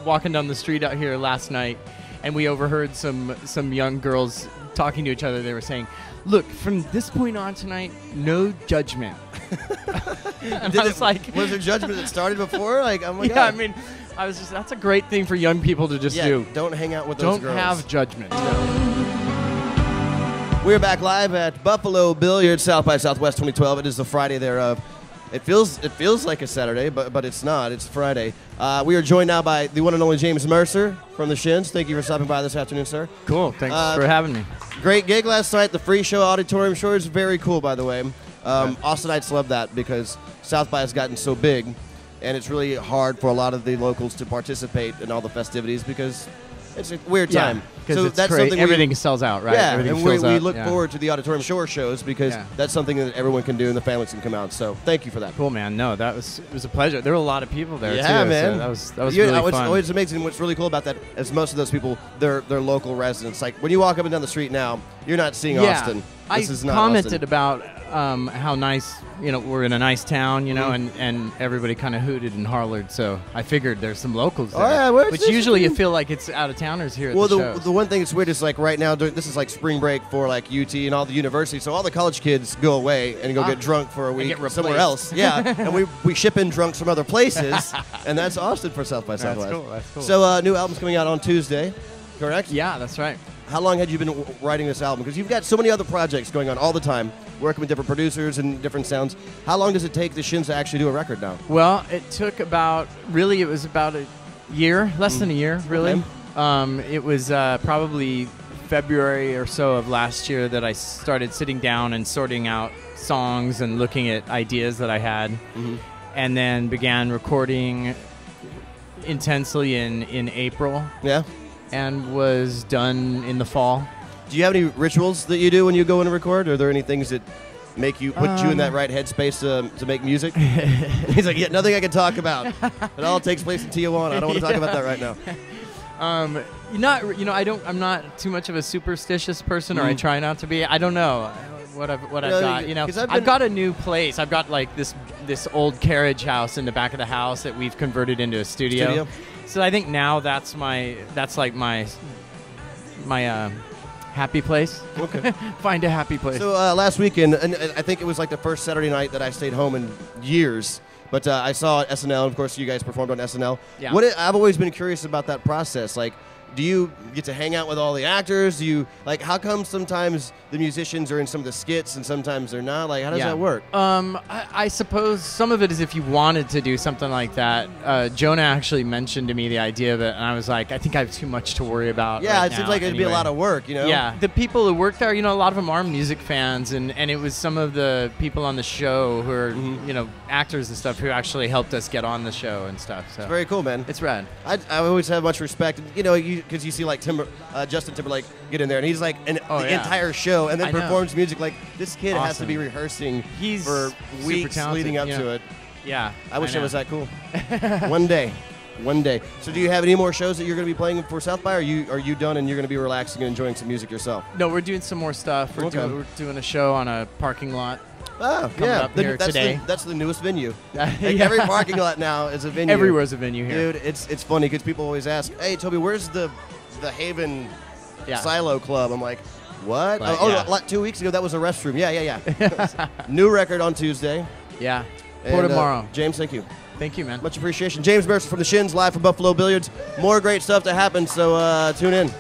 walking down the street out here last night, and we overheard some young girls talking to each other. They were saying, "Look, from this point on tonight, no judgment." And I was like, was there judgment that started before? Like, oh my yeah, God. I mean, I was just, that's a great thing for young people to just do. Don't hang out with those Don't girls. have judgment. We're back live at Buffalo Billiards, South by Southwest 2012. It is the Friday thereof. It feels like a Saturday, but it's not. It's Friday. We are joined now by the one and only James Mercer from the Shins. Thank you for stopping by this afternoon, sir. Cool. Thanks for having me. Great gig last night. The free show auditorium show is very cool, by the way. Austinites love that because South by has gotten so big, and it's really hard for a lot of the locals to participate in all the festivities because it's a weird time. So that's something everything sells out, right? Yeah, everything and we look forward to the auditorium shore shows because that's something that everyone can do and the families can come out. So thank you for that. Cool, man. No, it was a pleasure. There were a lot of people there too. Yeah, man. So that was really fun. It's amazing. What's really cool about that is most of those people, they're local residents. Like when you walk up and down the street now, you're not seeing Austin. This is not commented Austin. about how nice, we're in a nice town, and everybody kind of hooted and hollered. So I figured there's some locals there, which usually you feel like it's out of towners here. Well, at the shows. The one thing that's weird is like right now, this is like spring break for like UT and all the universities. So all the college kids go away and go get drunk for a week somewhere else. Yeah, and we ship in drunks from other places, and that's Austin for South by Southwest. That's cool. So new album's coming out on Tuesday, correct? Yeah, that's right. How long had you been writing this album? Because you've got so many other projects going on all the time, working with different producers and different sounds. How long does it take the Shins to actually do a record now? Well, it took it was about a year, less than a year, really. Okay. It was probably February or so of last year that I started sitting down and sorting out songs and looking at ideas that I had, and then began recording intensely in April. Yeah. And was done in the fall. Do you have any rituals that you do when you go in and record? Are there any things that make you put you in that right headspace to make music? He's like, yeah, nothing I can talk about. It all takes place in Tijuana. I don't want to talk about that right now. I'm not too much of a superstitious person, or I try not to be. I don't know what I've got. I've got a new place. I've got like this old carriage house in the back of the house that we've converted into a studio. So I think now that's like my happy place. Okay. Find a happy place. So last weekend, and I think it was like the first Saturday night that I stayed home in years. But I saw SNL, and of course you guys performed on SNL. Yeah. I've always been curious about that process. Like, do you get to hang out with all the actors? How come sometimes the musicians are in some of the skits and sometimes they're not? Like, how does that work? I suppose some of it is if you wanted to do something like that. Jonah actually mentioned to me the idea of it, and I was like, I think I have too much to worry about. Yeah, it seems like it'd be a lot of work, Yeah, the people who work there, a lot of them are music fans, and it was some of the people on the show who are, actors and stuff who actually helped us get on the show and stuff. So it's very cool, man. It's rad. I always have much respect. Because you see like Justin Timberlake get in there, and he's like the entire show, and then performs music. Like, this kid has to be rehearsing for weeks leading up to it. Yeah, I wish it was that cool. One day. So do you have any more shows that you're going to be playing for South by, or are you done and you're going to be relaxing and enjoying some music yourself? No, we're doing some more stuff. We're doing a show on a parking lot. Oh, up here today. That's the newest venue. Every parking lot now is a venue. Everywhere's a venue here. Dude, it's funny because people always ask, hey, Toby, where's the Haven Silo Club? I'm like, what? Like 2 weeks ago, that was a restroom. Yeah. New record on Tuesday. Yeah. Port of Morrow. James, thank you. Thank you, man. Much appreciation. James Mercer from the Shins, live from Buffalo Billiards. More great stuff to happen, so tune in.